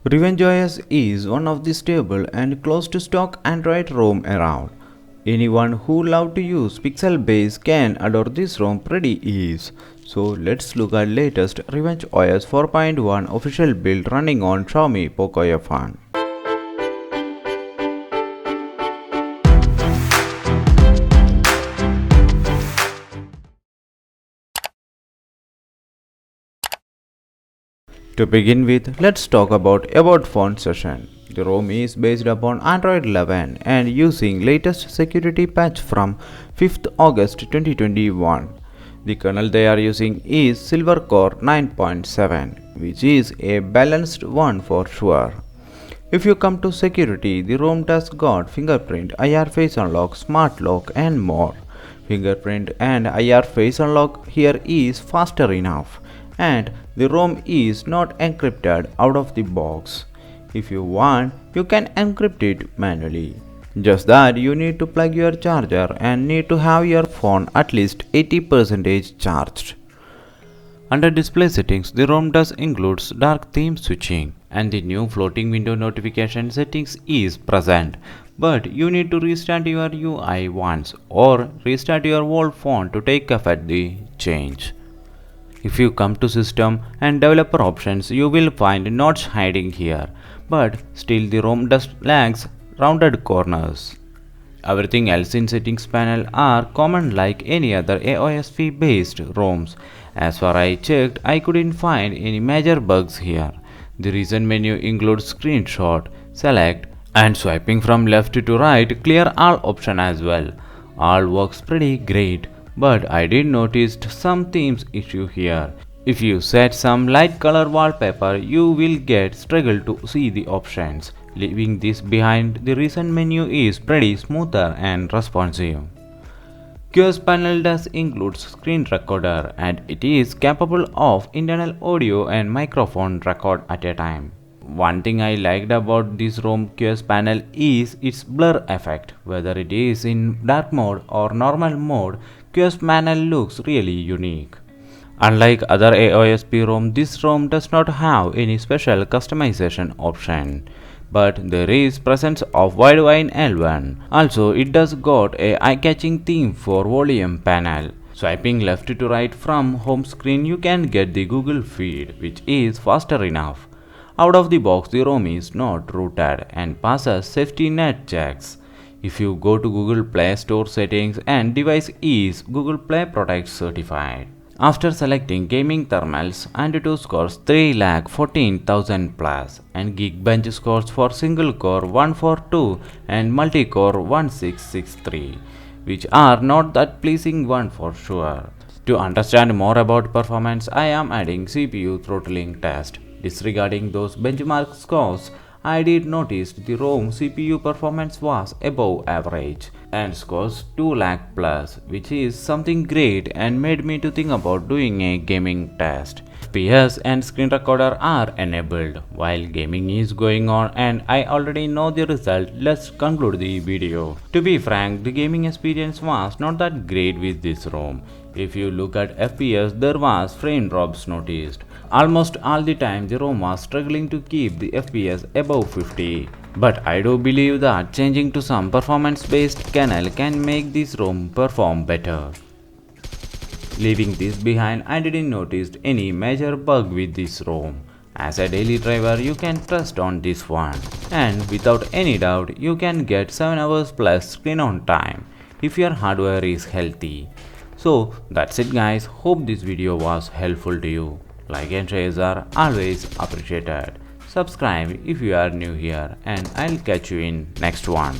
RevengeOS is one of the stable and close to stock Android ROM around. Anyone who loves to use pixel-based can adore this ROM pretty easy. So let's look at latest RevengeOS 4.1 official build running on Xiaomi POCO F1. To begin with, let's talk about phone session. The ROM is based upon Android 11 and using latest security patch from 5th August 2021. The kernel they are using is Silver Core 9.7, which is a balanced one for sure. If you come to security, the ROM does got fingerprint, IR face unlock, smart lock and more. Fingerprint and IR face unlock here is faster enough, and the ROM is not encrypted out of the box. If you want, you can encrypt it manually. Just that you need to plug your charger and need to have your phone at least 80% charged. Under display settings, the ROM does includes dark theme switching and the new floating window notification settings is present. But you need to restart your UI once or restart your whole phone to take effect the change. If you come to system and developer options, you will find notch hiding here, but still the ROM does lacks rounded corners. Everything else in settings panel are common like any other AOSP based ROMs. As far as I checked, I couldn't find any major bugs here. The reason menu includes screenshot, select and swiping from left to right clear all option as well. All works pretty great. But I did notice some themes issue here. If you set some light color wallpaper, you will get struggle to see the options. Leaving this behind, the recent menu is pretty smoother and responsive. QoS panel does include screen recorder and it is capable of internal audio and microphone record at a time. One thing I liked about this ROM QoS panel is its blur effect. Whether it is in dark mode or normal mode, QoS panel looks really unique. Unlike other AOSP ROM, this ROM does not have any special customization option, but there is presence of Widevine L1. Also, it does got a eye-catching theme for volume panel. Swiping left to right from home screen, you can get the Google feed, which is faster enough. Out of the box, the ROM is not rooted and passes Saftynet checks. If you go to Google Play Store settings and device is Google Play Protect certified. After selecting gaming thermals, Antutu scores 3,14,000 plus and Geekbench scores for single core 142 and multi-core 1663, which are not that pleasing one for sure. To understand more about performance, I am adding CPU throttling test. Disregarding those benchmark scores, I did notice the ROM CPU performance was above average and scores 2 lakh plus, which is something great and made me to think about doing a gaming test. FPS and screen recorder are enabled while gaming is going on and I already know the result. Let's conclude the video. To be frank, the gaming experience was not that great with this ROM. If you look at FPS, there was frame drops noticed. Almost all the time the ROM was struggling to keep the FPS above 50. But I do believe that changing to some performance-based kernel can make this ROM perform better. Leaving this behind, I didn't notice any major bug with this ROM. As a daily driver, you can trust on this one. And without any doubt, you can get 7 hours plus screen on time if your hardware is healthy. So that's it guys, hope this video was helpful to you. Like and shares are always appreciated. Subscribe if you are new here and I'll catch you in next one.